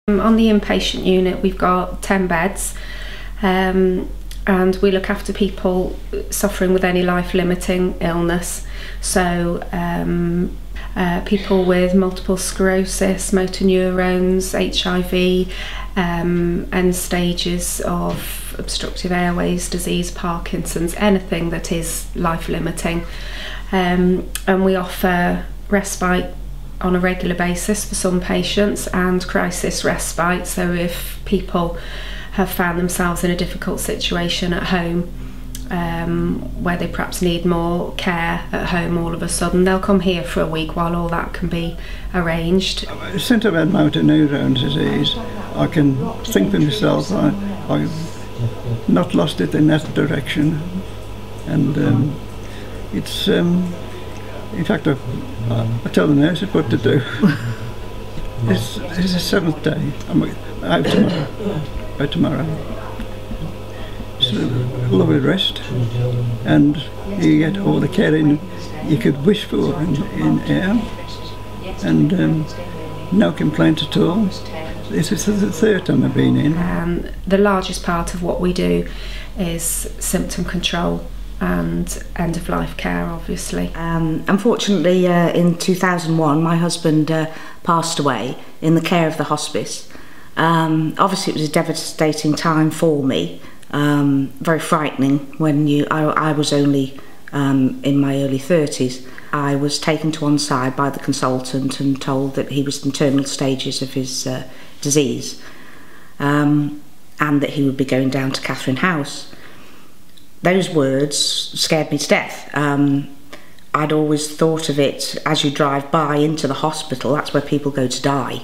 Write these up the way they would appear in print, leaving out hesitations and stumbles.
On the inpatient unit we've got 10 beds and we look after people suffering with any life-limiting illness, so people with multiple sclerosis, motor neurones, HIV, end stages of obstructive airways disease, Parkinson's, anything that is life-limiting, and we offer respite on a regular basis for some patients and crisis respite, so if people have found themselves in a difficult situation at home where they perhaps need more care at home all of a sudden, they'll come here for a week while all that can be arranged. Since I've had motor neurone disease, I can think for myself. I've not lost it in that direction, and it's in fact, I tell the nurses what to do. It's the 7th day. I'm out tomorrow. It's a lovely rest, and you get all the care you could wish for in here, and no complaints at all. This is the 3rd time I've been in. The largest part of what we do is symptom control and end-of-life care, obviously. Unfortunately, in 2001, my husband passed away in the care of the hospice. Obviously, it was a devastating time for me, very frightening when I was only in my early 30s. I was taken to one side by the consultant and told that he was in terminal stages of his disease, and that he would be going down to Katharine House. Those words scared me to death. I'd always thought of it as you drive by into the hospital, that's where people go to die.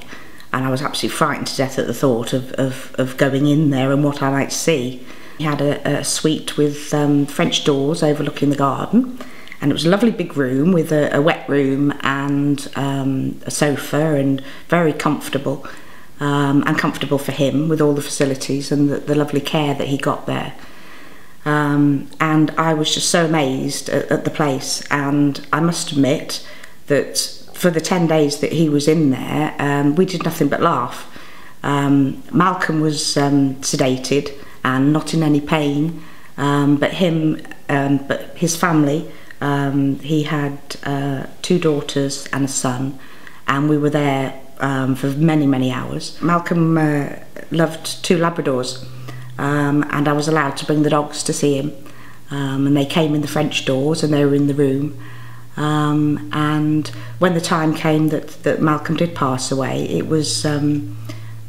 And I was absolutely frightened to death at the thought of going in there and what I might see. He had a suite with French doors overlooking the garden, and it was a lovely big room with a wet room and a sofa, and very comfortable, and comfortable for him with all the facilities and the lovely care that he got there. And I was just so amazed at the place, and I must admit that for the 10 days that he was in there, we did nothing but laugh. Malcolm was sedated and not in any pain, but his family, he had 2 daughters and a son, and we were there for many, many hours. Malcolm loved 2 Labradors. And I was allowed to bring the dogs to see him, and they came in the French doors and they were in the room, and when the time came that Malcolm did pass away, it was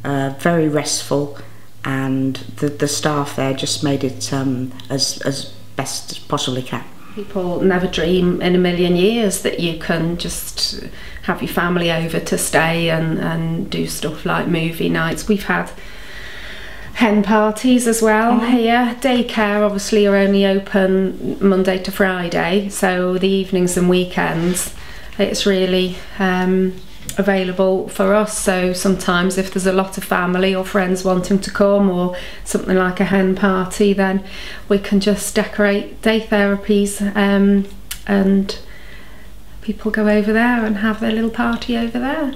very restful, and the staff there just made it as best as possibly can. People never dream in a million years that you can just have your family over to stay and do stuff like movie nights. We've had hen parties as well here. Daycare obviously are only open Monday to Friday, so the evenings and weekends it's really available for us. So sometimes if there's a lot of family or friends wanting to come, or something like a hen party, then we can just decorate day therapies, and people go over there and have their little party over there.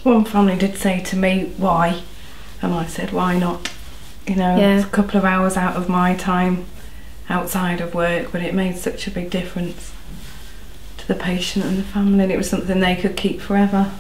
One family did say to me, why? And I said, why not? You know, yeah. It's a couple of hours out of my time outside of work, but it made such a big difference to the patient and the family, and it was something they could keep forever.